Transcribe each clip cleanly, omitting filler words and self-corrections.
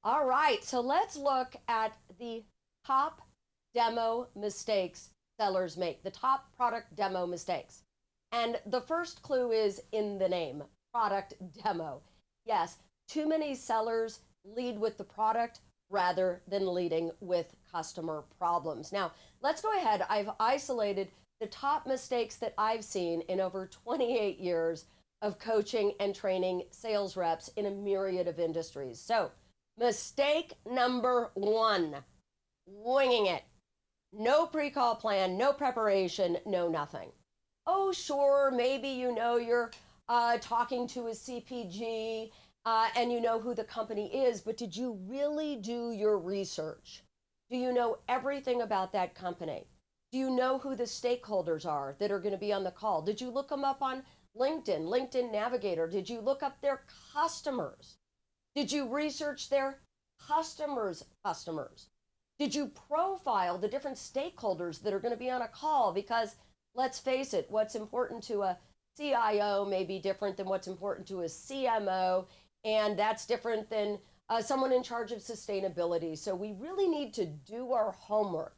All right, so let's look at the top demo mistakes sellers make, the top product demo mistakes. And the first clue is in the name, product demo. Yes, too many sellers lead with the product rather than leading with customer problems. Now, let's go ahead. I've isolated the top mistakes that I've seen in over 28 years of coaching and training sales reps in a myriad of industries. So, mistake number one, winging it. No pre-call plan, no preparation, no nothing. Oh, sure, maybe you're talking to a CPG and you know who the company is, but did you really do your research? Do you know everything about that company? Do you know who the stakeholders are that are going to be on the call? Did you look them up on LinkedIn, LinkedIn Navigator? Did you look up their customers? Did you research their customers' customers? Did you profile the different stakeholders that are going to be on a call? Because let's face it, what's important to a CIO may be different than what's important to a CMO, and that's different than someone in charge of sustainability. So we really need to do our homework,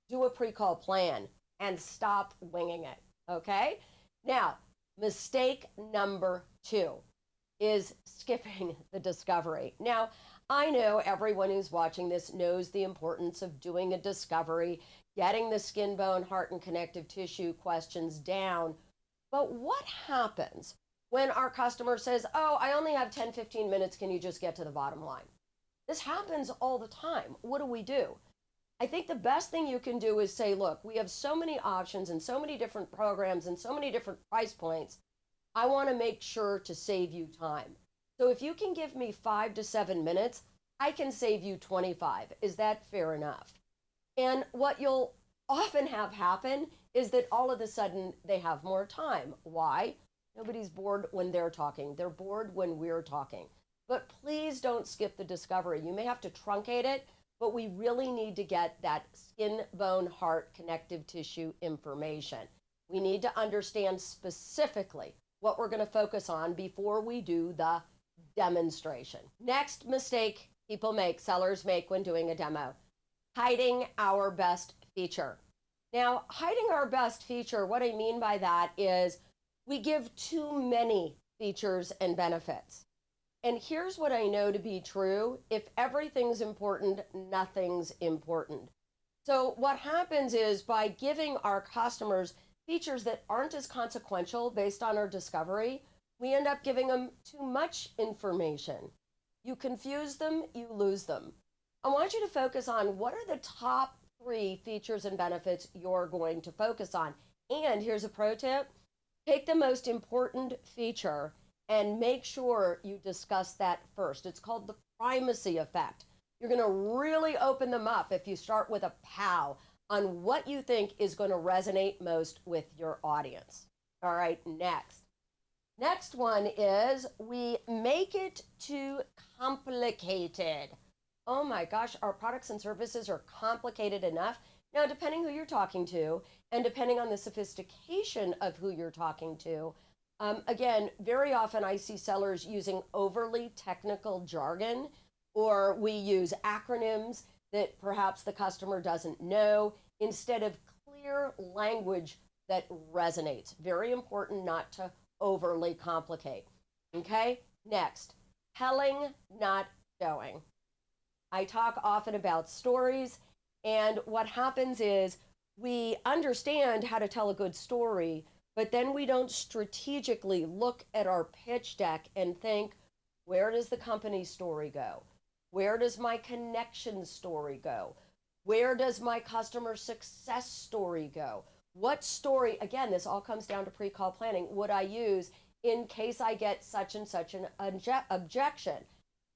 do a pre-call plan, and stop winging it, okay? Now, mistake number two is skipping the discovery. Now, I know everyone who's watching this knows the importance of doing a discovery, getting the skin, bone, heart, and connective tissue questions down. But what happens when our customer says, oh, I only have 10, 15 minutes, can you just get to the bottom line? This happens all the time. What do? I think the best thing you can do is say, look, we have so many options and so many different programs and so many different price points. I want to make sure to save you time. So if you can give me 5 to 7 minutes, I can save you 25. Is that fair enough? And what you'll often have happen is that all of a sudden they have more time. Why? Nobody's bored when they're talking. They're bored when we're talking. But please don't skip the discovery. You may have to truncate it, but we really need to get that skin, bone, heart, connective tissue information. We need to understand specifically what we're going to focus on before we do the demonstration. Next mistake people make, sellers make when doing a demo, hiding our best feature. Now, hiding our best feature, what I mean by that is we give too many features and benefits. And here's what I know to be true. If everything's important, nothing's important. So what happens is by giving our customers features that aren't as consequential based on our discovery, we end up giving them too much information. You confuse them, you lose them. I want you to focus on what are the top 3 features and benefits you're going to focus on. And here's a pro tip. Take the most important feature and make sure you discuss that first. It's called the primacy effect. You're going to really open them up if you start with a POW on what you think is going to resonate most with your audience. All right, next. Next one is we make it too complicated. Oh my gosh, our products and services are complicated enough. Now, depending who you're talking to and depending on the sophistication of who you're talking to, again, very often I see sellers using overly technical jargon, or we use acronyms that perhaps the customer doesn't know instead of clear language that resonates. Very important not to overly complicate. Okay, next, telling, not showing. I talk often about stories, and what happens is we understand how to tell a good story, but then we don't strategically look at our pitch deck and think, where does the company story go? Where does my connection story go? Where does my customer success story go? What story, again, this all comes down to pre-call planning, would I use in case I get such and such an objection?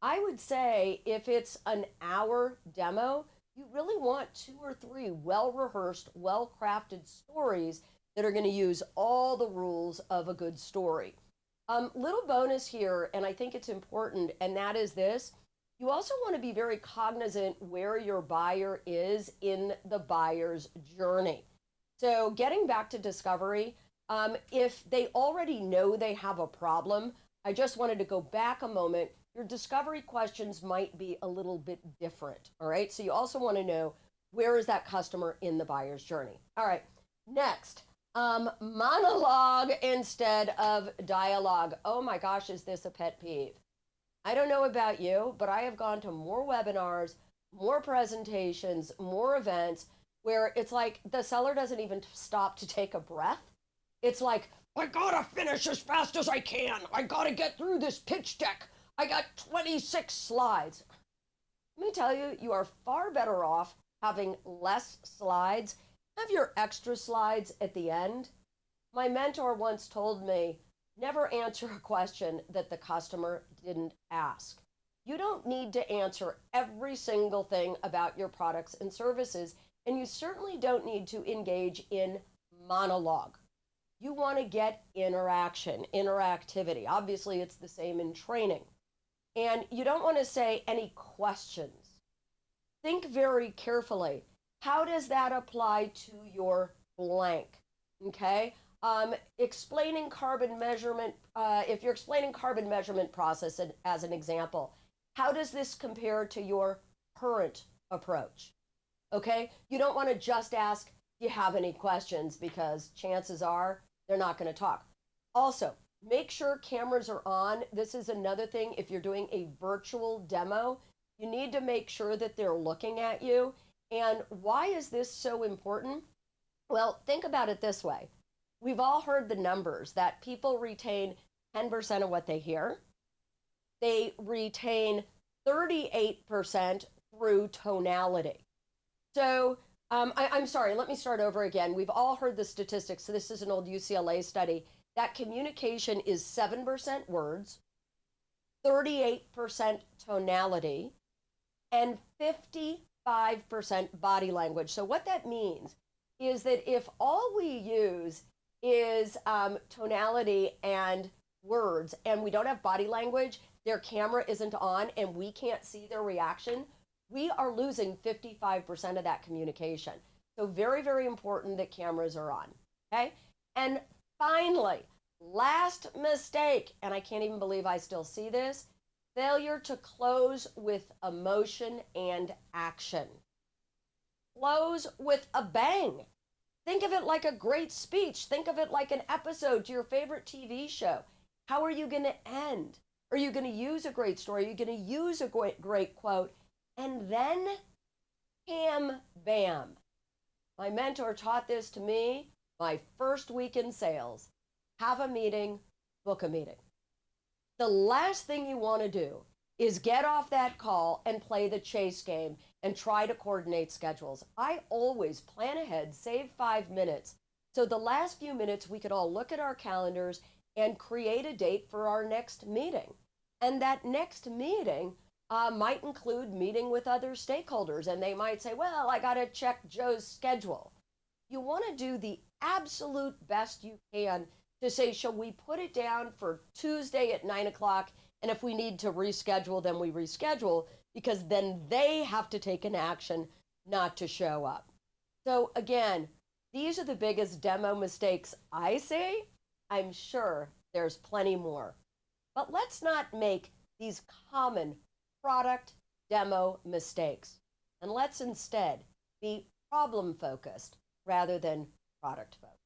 I would say if it's an hour demo, you really want 2 or 3 well-rehearsed, well-crafted stories that are going to use all the rules of a good story. Little bonus here, and I think it's important, and that is this. You also want to be very cognizant where your buyer is in the buyer's journey. So getting back to discovery, if they already know they have a problem, I just wanted to go back a moment. your discovery questions might be a little bit different. All right. So you also want to know, where is that customer in the buyer's journey? All right. Next, monologue instead of dialogue. Oh my gosh, is this a pet peeve? I don't know about you, but I have gone to more webinars, more presentations, more events where it's like the seller doesn't even stop to take a breath. It's like, I gotta finish as fast as I can. I gotta get through this pitch deck. I got 26 slides. Let me tell you, you are far better off having less slides. Have your extra slides at the end. My mentor once told me, never answer a question that the customer didn't ask. You don't need to answer every single thing about your products and services, and you certainly don't need to engage in monologue. You want to get interaction, interactivity. Obviously, it's the same in training. And you don't want to say any questions. Think very carefully. How does that apply to your blank? Okay? Explaining carbon measurement, if you're explaining carbon measurement process as an example, how does this compare to your current approach? Okay? You don't want to just ask, do you have any questions? Because chances are they're not going to talk. Also, make sure cameras are on. This is another thing. If you're doing a virtual demo, you need to make sure that they're looking at you. And why is this so important? Well, think about it this way. We've all heard the numbers that people retain 10% of what they hear. They retain 38% through tonality. So I'm sorry, let me start over again. We've all heard the statistics. So this is an old UCLA study that communication is 7% words, 38% tonality, and 55% body language. So what that means is that if all we use is tonality and words, and we don't have body language, their camera isn't on, and we can't see their reaction, we are losing 55% of that communication. So very, very important that cameras are on, okay? And finally, last mistake, and I can't even believe I still see this, failure to close with emotion and action. Close with a bang. Think of it like a great speech. Think of it like an episode to your favorite TV show. How are you going to end? Are you going to use a great story? Are you going to use a great quote? And then, bam. My mentor taught this to me my first week in sales. Have a meeting, book a meeting. The last thing you want to do is get off that call and play the chase game and try to coordinate schedules. I always plan ahead, save 5 minutes. So the last few minutes, we could all look at our calendars and create a date for our next meeting. And that next meeting might include meeting with other stakeholders. And they might say, well, I got to check Joe's schedule. You want to do the absolute best you can to say, shall we put it down for Tuesday at 9 o'clock? And if we need to reschedule, then we reschedule, because then they have to take an action not to show up. So again, these are the biggest demo mistakes I see. I'm sure there's plenty more. But let's not make these common product demo mistakes. And let's instead be problem focused rather than product focused.